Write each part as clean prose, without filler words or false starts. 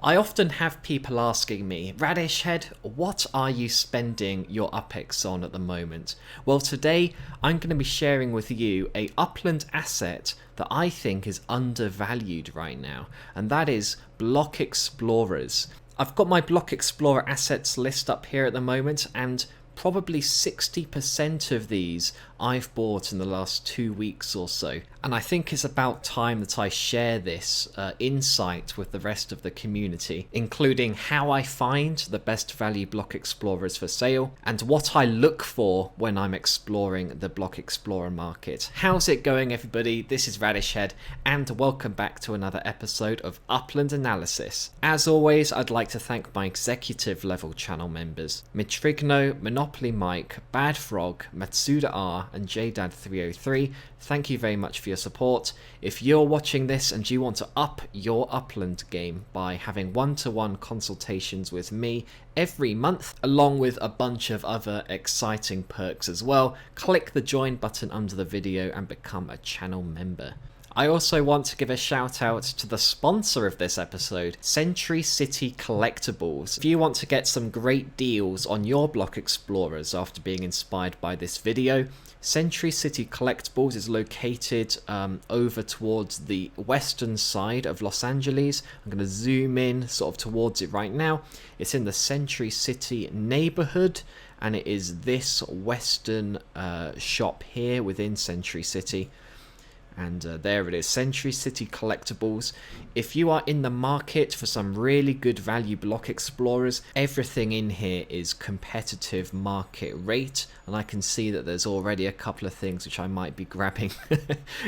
I often have people asking me, Radishhead, what are you spending your UpX on at the moment? Well, today I'm going to be sharing with you a Upland asset that I think is undervalued right now, and that is Block Explorers. I've got my Block Explorer assets list up here at the moment, and probably 60% of these I've bought in the last 2 weeks or so. And I think it's about time that I share this insight with the rest of the community, including how I find the best value block explorers for sale and what I look for when I'm exploring the block explorer market. How's it going, everybody? This is Radishhead, and welcome back to another episode of Upland Analysis. As always, I'd like to thank my executive level channel members, Mitrigno, Monopoly Mike, Bad Frog, Matsuda R, and JDad303. Thank you very much for your support. If you're watching this and you want to up your Upland game by having one-to-one consultations with me every month, along with a bunch of other exciting perks as well, click the join button under the video and become a channel member. I also want to give a shout out to the sponsor of this episode, Century City Collectibles. If you want to get some great deals on your block explorers after being inspired by this video, Century City Collectibles is located over towards the western side of Los Angeles. I'm going to zoom in sort of towards it right now. It's in the Century City neighborhood, and it is this western shop here within Century City. And there it is, Century City Collectibles. If you are in the market for some really good value block explorers, everything in here is competitive market rate. And I can see that there's already a couple of things which I might be grabbing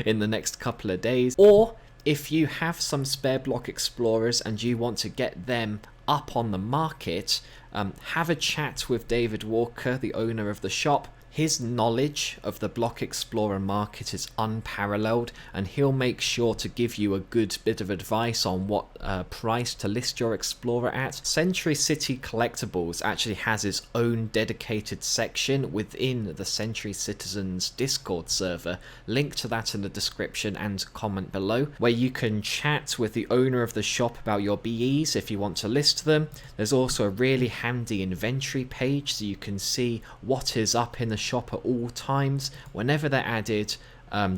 in the next couple of days. Or if you have some spare block explorers and you want to get them up on the market, have a chat with David Walker, the owner of the shop. His knowledge of the block explorer market is unparalleled, and he'll make sure to give you a good bit of advice on what price to list your explorer at. Century City Collectibles actually has its own dedicated section within the Century Citizens Discord server. Link to that in the description and comment below, where you can chat with the owner of the shop about your BEs if you want to list them. There's also a really handy inventory page so you can see what is up in the shop at all times. Whenever they're added,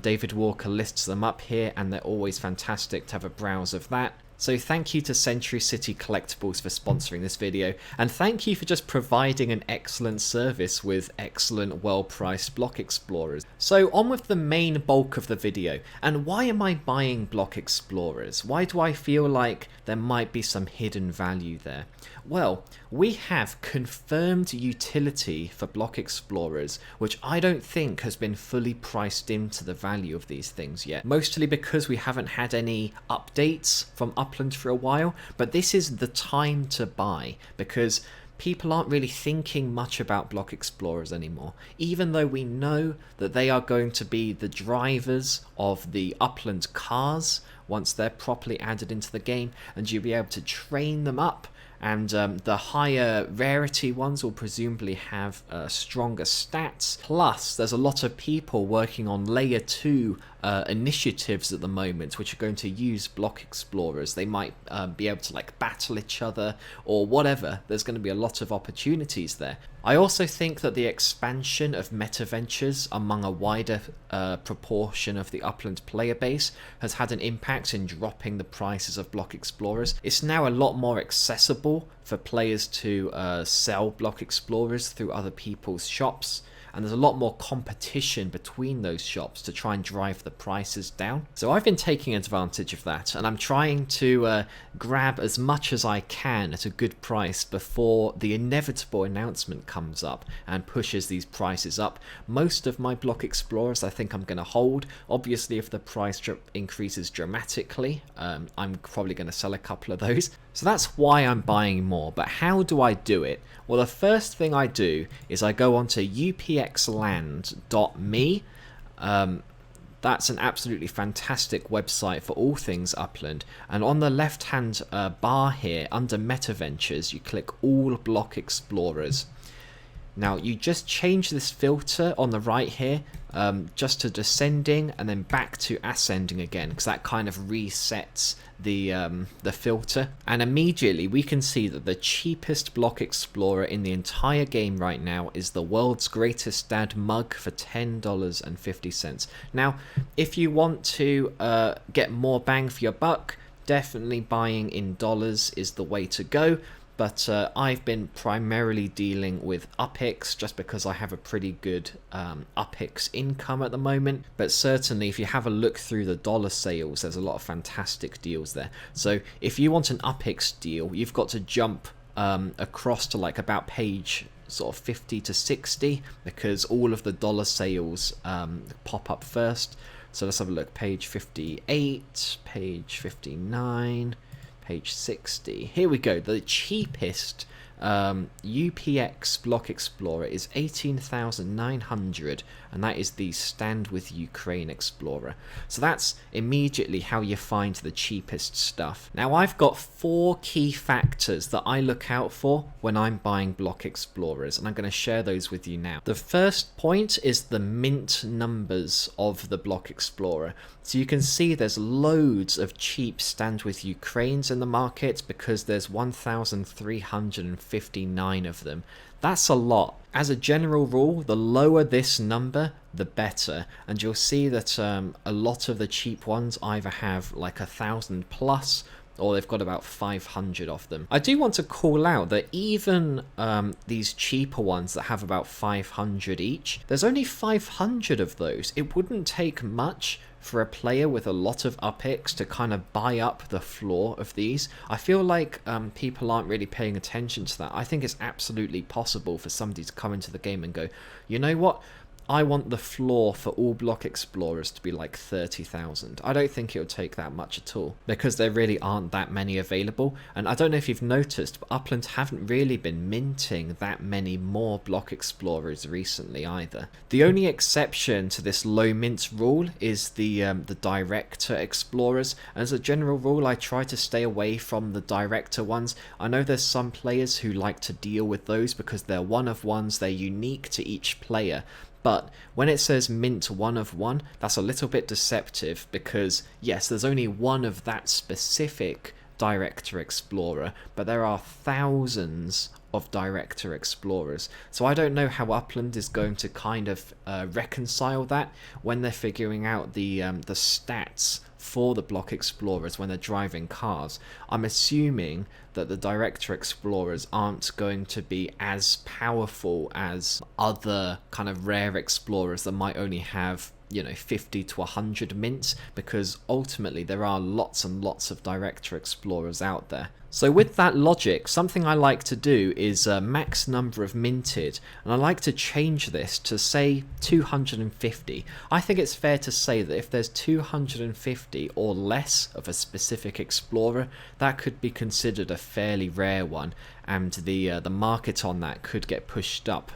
David Walker lists them up here, and they're always fantastic to have a browse of that. So thank you to Century City Collectibles for sponsoring this video, and thank you for just providing an excellent service with excellent well-priced block explorers. So on with the main bulk of the video, and why am I buying block explorers? Why do I feel like there might be some hidden value there? Well, we have confirmed utility for block explorers, which I don't think has been fully priced into the value of these things yet, mostly because we haven't had any updates from Upland for a while. But this is the time to buy, because people aren't really thinking much about block explorers anymore, even though we know that they are going to be the drivers of the Upland cars once they're properly added into the game, and you'll be able to train them up. And the higher rarity ones will presumably have stronger stats. Plus, there's a lot of people working on layer 2 initiatives at the moment which are going to use block explorers. They might be able to like battle each other or whatever. There's going to be a lot of opportunities there. I also think that the expansion of meta ventures among a wider proportion of the Upland player base has had an impact in dropping the prices of block explorers. It's now a lot more accessible for players to sell block explorers through other people's shops, and there's a lot more competition between those shops to try and drive the prices down. So I've been taking advantage of that, and I'm trying to grab as much as I can at a good price before the inevitable announcement comes up and pushes these prices up. Most of my block explorers I think I'm going to hold. Obviously, if the price increases dramatically, I'm probably going to sell a couple of those. So that's why I'm buying more. But how do I do it? Well, the first thing I do is I go onto upxland.me. That's an absolutely fantastic website for all things Upland. And on the left-hand bar here, under Meta Ventures, you click All Block Explorers. Now you just change this filter on the right here just to descending and then back to ascending again, because that kind of resets the filter, and immediately we can see that the cheapest block explorer in the entire game right now is the World's Greatest Dad mug for $10.50. Now if you want to get more bang for your buck, definitely buying in dollars is the way to go. But I've been primarily dealing with UPIX just because I have a pretty good UPIX income at the moment. But certainly if you have a look through the dollar sales, there's a lot of fantastic deals there. So if you want an UPIX deal, you've got to jump across to like about page sort of 50 to 60, because all of the dollar sales pop up first. So let's have a look. Page 58, page 59... page 60. Here we go. The cheapest UPX Block Explorer is 18,900, and that is the Stand with Ukraine Explorer. So that's immediately how you find the cheapest stuff. Now I've got 4 key factors that I look out for when I'm buying Block Explorers, and I'm going to share those with you now. The first point is the mint numbers of the Block Explorer. So you can see there's loads of cheap Stand with Ukraines in the market because there's 1,359 of them. That's a lot. As a general rule, the lower this number, the better. And you'll see that a lot of the cheap ones either have like 1,000 plus, or they've got about 500 of them. I do want to call out that even these cheaper ones that have about 500 each, there's only 500 of those. It wouldn't take much for a player with a lot of UPIX to kind of buy up the floor of these. I feel like people aren't really paying attention to that. I think it's absolutely possible for somebody to come into the game and go, you know what? I want the floor for all Block Explorers to be like 30,000. I don't think it would take that much at all, because there really aren't that many available. And I don't know if you've noticed, but Upland haven't really been minting that many more Block Explorers recently either. The only exception to this low mint rule is the Director Explorers. And as a general rule, I try to stay away from the Director ones. I know there's some players who like to deal with those because they're one of ones, they're unique to each player. But when it says mint 1 of 1, that's a little bit deceptive, because yes, there's only one of that specific Director Explorer, but there are thousands of Director Explorers. So I don't know how Upland is going to kind of reconcile that when they're figuring out the stats for the Block Explorers when they're driving cars. I'm assuming that the Director Explorers aren't going to be as powerful as other kind of rare Explorers that might only have, you know, 50 to 100 mints, because ultimately there are lots and lots of Director Explorers out there. So with that logic, something I like to do is max number of minted, and I like to change this to say 250. I think it's fair to say that if there's 250 or less of a specific explorer, that could be considered a fairly rare one, and the market on that could get pushed up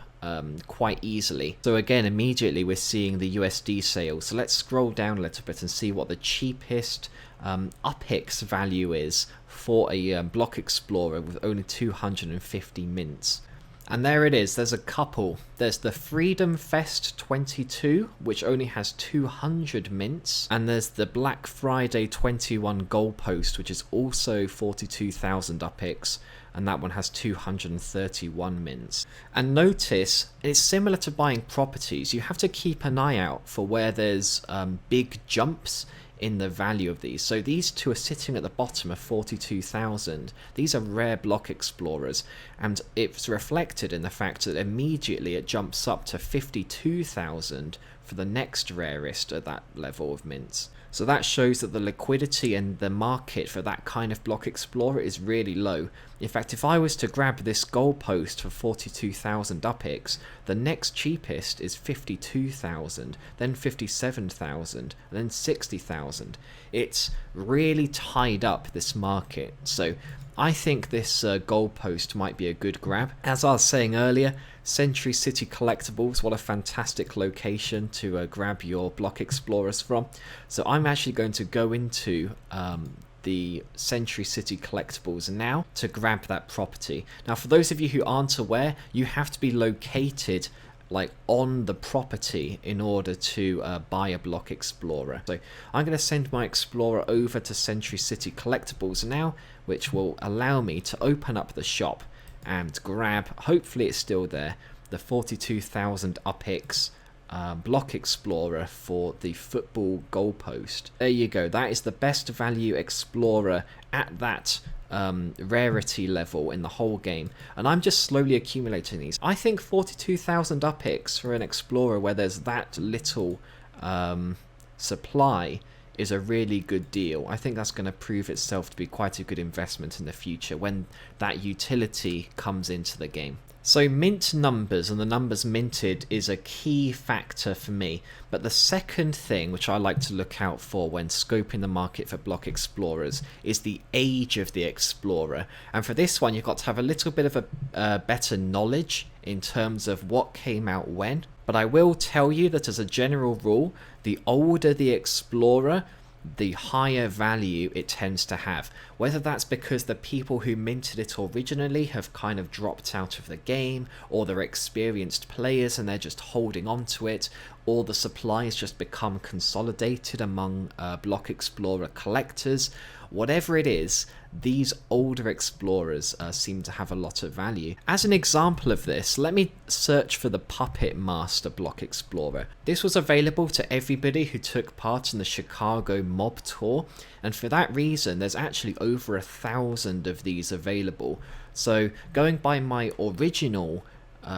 quite easily. So again, immediately we're seeing the USD sales. So let's scroll down a little bit and see what the cheapest UPIX value is for a Block Explorer with only 250 mints. And there it is, there's a couple. There's the Freedom Fest 22, which only has 200 mints, and there's the Black Friday 21 Goalpost, which is also 42,000 UPIX, and that one has 231 mints. And notice, it's similar to buying properties, you have to keep an eye out for where there's big jumps in the value of these. So these two are sitting at the bottom of 42,000. These are rare Block Explorers, and it's reflected in the fact that immediately it jumps up to 52,000 for the next rarest at that level of mints. So that shows that the liquidity and the market for that kind of Block Explorer is really low. In fact, if I was to grab this Goalpost for 42,000 UPIX, the next cheapest is 52,000, then 57,000, and then 60,000. It's really tied up, this market. So I think this Goalpost might be a good grab. As I was saying earlier, Century City Collectibles, what a fantastic location to grab your Block Explorers from. So I'm actually going to go into the Century City Collectibles now to grab that property. Now, for those of you who aren't aware, you have to be located like on the property in order to buy a Block Explorer. So I'm going to send my Explorer over to Century City Collectibles now, which will allow me to open up the shop and grab, hopefully it's still there, the 42,000 UpX Block Explorer for the football goalpost. There you go, that is the best value Explorer at that rarity level in the whole game, and I'm just slowly accumulating these. I think 42,000 UpX for an Explorer where there's that little supply is a really good deal. I think that's going to prove itself to be quite a good investment in the future when that utility comes into the game. So mint numbers and the numbers minted is a key factor for me, but the second thing which I like to look out for when scoping the market for Block Explorers is the age of the Explorer, and for this one you've got to have a little bit of a better knowledge in terms of what came out when. But I will tell you that as a general rule, the older the Explorer, the higher value it tends to have. Whether that's because the people who minted it originally have kind of dropped out of the game, or they're experienced players and they're just holding on to it, or the supply has just become consolidated among Block Explorer collectors. Whatever it is, these older Explorers seem to have a lot of value. As an example of this, let me search for the Puppet Master Block Explorer. This was available to everybody who took part in the Chicago Mob Tour, and for that reason there's actually over 1,000 of these available. So going by my original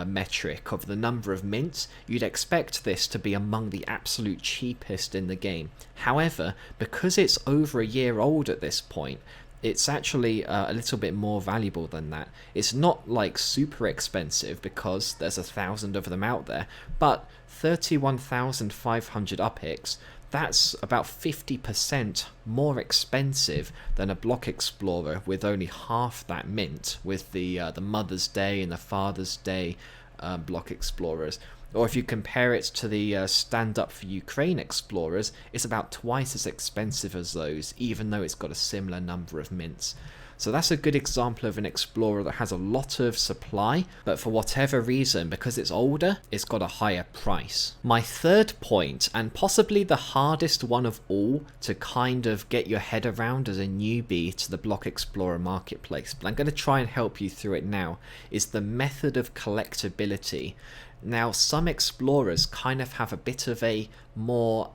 metric of the number of mints, you'd expect this to be among the absolute cheapest in the game. However, because it's over a year old at this point, it's actually a little bit more valuable than that. It's not like super expensive because there's 1,000 of them out there, but 31,500 UpX, that's about 50% more expensive than a Block Explorer with only half that mint, with the Mother's Day and the Father's Day Block Explorers. Or if you compare it to the Stand Up for Ukraine Explorers, it's about twice as expensive as those, even though it's got a similar number of mints. So that's a good example of an Explorer that has a lot of supply, but for whatever reason, because it's older, it's got a higher price. My third point, and possibly the hardest one of all to kind of get your head around as a newbie to the Block Explorer marketplace, but I'm going to try and help you through it now, is the method of collectability. Now, some Explorers kind of have a bit of a more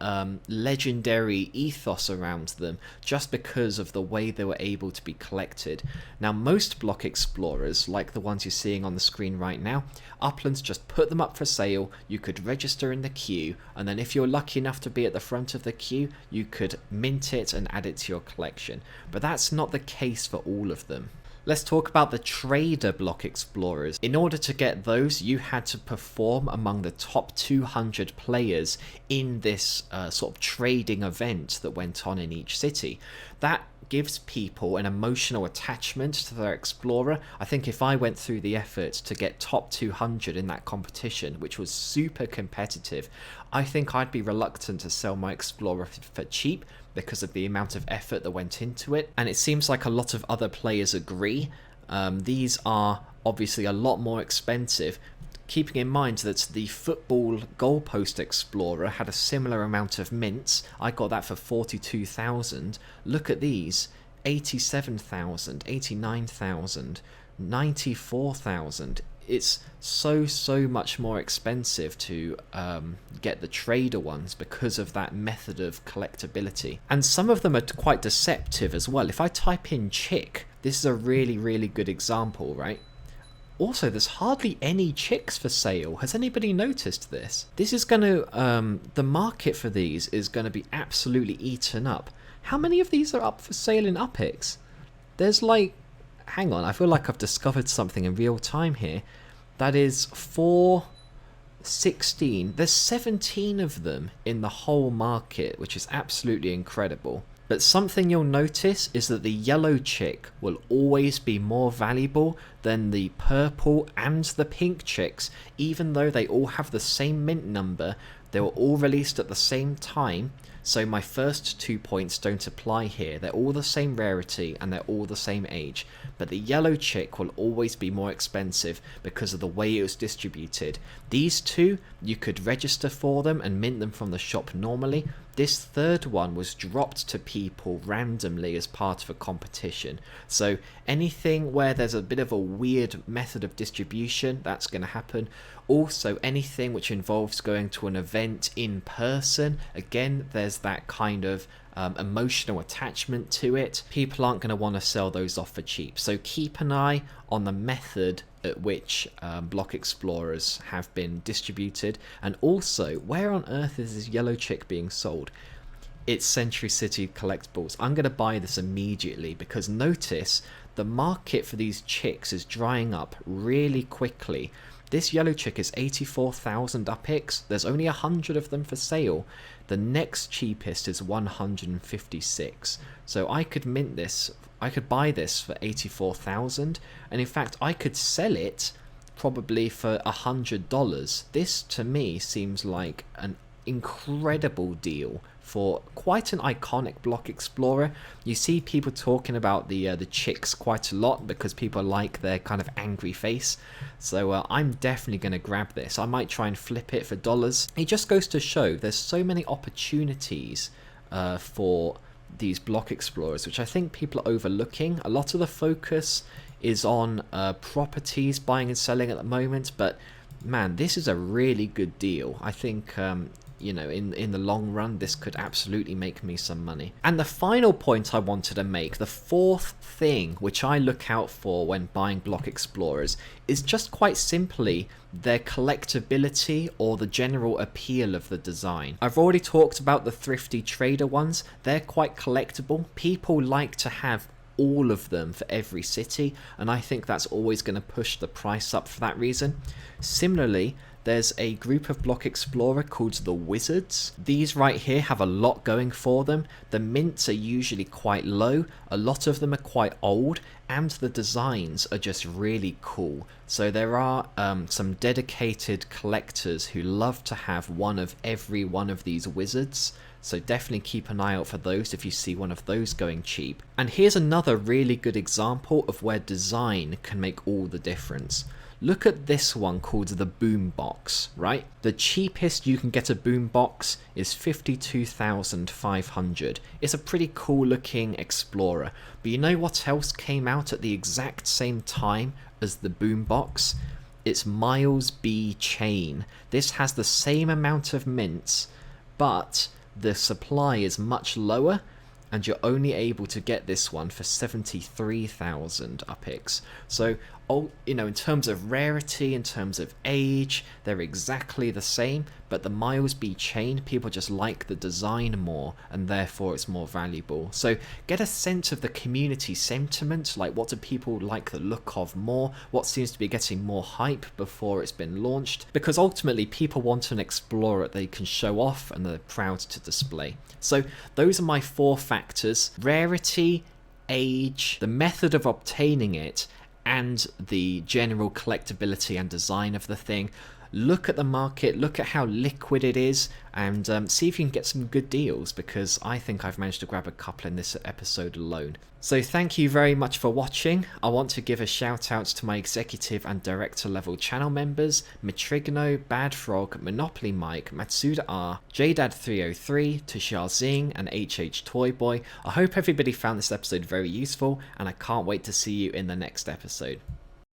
legendary ethos around them just because of the way they were able to be collected. Now, most Block Explorers, like the ones you're seeing on the screen right now, Uplands just put them up for sale, you could register in the queue, and then if you're lucky enough to be at the front of the queue, you could mint it and add it to your collection. But that's not the case for all of them. Let's talk about the Trader Block Explorers. In order to get those, you had to perform among the top 200 players in this sort of trading event that went on in each city. That gives people an emotional attachment to their Explorer. I think if I went through the effort to get top 200 in that competition, which was super competitive, I think I'd be reluctant to sell my Explorer for cheap because of the amount of effort that went into it. And it seems like a lot of other players agree. These are obviously a lot more expensive, keeping in mind that the football goalpost Explorer had a similar amount of mints. I got that for 42,000. Look at these, 87,000, 89,000, 94,000. It's so much more expensive to get the trader ones because of that method of collectability. And some of them are quite deceptive as well. If I type in chick, this is a really good example, right? Also, there's hardly any chicks for sale. Has anybody noticed this? This is going to, the market for these is going to be absolutely eaten up. How many of these are up for sale in UpX? There's like, hang on, I feel like I've discovered something in real time here. That is 16. There's 17 of them in the whole market, which is absolutely incredible. But something you'll notice is that the yellow chick will always be more valuable than the purple and the pink chicks, even though they all have the same mint number. They were all released at the same time, So my first 2 points don't apply here. They're all the same rarity and they're all the same age. But the yellow chick will always be more expensive because of the way it was distributed. These two, you could register for them and mint them from the shop normally. This third one was dropped to people randomly as part of a competition. So anything where there's a bit of a weird method of distribution, that's going to happen. Also, anything which involves going to an event in person, again, there's that kind of emotional attachment to it. People aren't going to want to sell those off for cheap. So keep an eye on the method at which block explorers have been distributed, and also where on earth is this yellow chick being sold? It's Century City Collectibles. I'm going to buy this immediately because notice the market for these chicks is drying up really quickly. This yellow chick is 84,000 UPIX. There's only 100 of them for sale. The next cheapest is 156. So I could mint this. I could buy this for 84,000, and in fact I could sell it probably for $100. This to me seems like an incredible deal for quite an iconic block explorer. You see people talking about the chicks quite a lot because people like their kind of angry face. So I'm definitely going to grab this. I might try and flip it for dollars. It just goes to show there's so many opportunities for these block explorers, which I think people are overlooking. A lot of the focus is on properties buying and selling at the moment, but man, this is a really good deal. I think you know, in the long run, this could absolutely make me some money. And the final point I wanted to make, the fourth thing which I look out for when buying block explorers, is just quite simply their collectability or the general appeal of the design. I've already talked about the thrifty trader ones. They're quite collectible. People like to have all of them for every city, and I think that's always going to push the price up for that reason. Similarly, there's a group of block explorer called the Wizards. These right here have a lot going for them. The mints are usually quite low, a lot of them are quite old, and the designs are just really cool. So there are some dedicated collectors who love to have one of every one of these wizards. So definitely keep an eye out for those if you see one of those going cheap. And here's another really good example of where design can make all the difference. Look at this one called the Boombox, right? The cheapest you can get a Boombox is 52,500. It's a pretty cool looking Explorer. But you know what else came out at the exact same time as the Boombox? It's Miles B Chain. This has the same amount of mints, but the supply is much lower, and you're only able to get this one for 73,000 UPIX. So, you know, in terms of rarity, in terms of age, they're exactly the same, but the Miles B Chain, people just like the design more, and therefore it's more valuable. So get a sense of the community sentiment, like what do people like the look of more, what seems to be getting more hype before it's been launched, because ultimately people want an Explorer they can show off and they're proud to display. So those are my 4 factors: rarity, age, the method of obtaining it, and the general collectability and design of the thing. Look at the market, look at how liquid it is, and see if you can get some good deals, because I think I've managed to grab a couple in this episode alone. So thank you very much for watching. I want to give a shout out to my executive and director level channel members: Matrigno, Bad Frog, Monopoly Mike, Matsuda R, JDad303, Tushar Zing, and HH Toyboy. I hope everybody found this episode very useful, and I can't wait to see you in the next episode.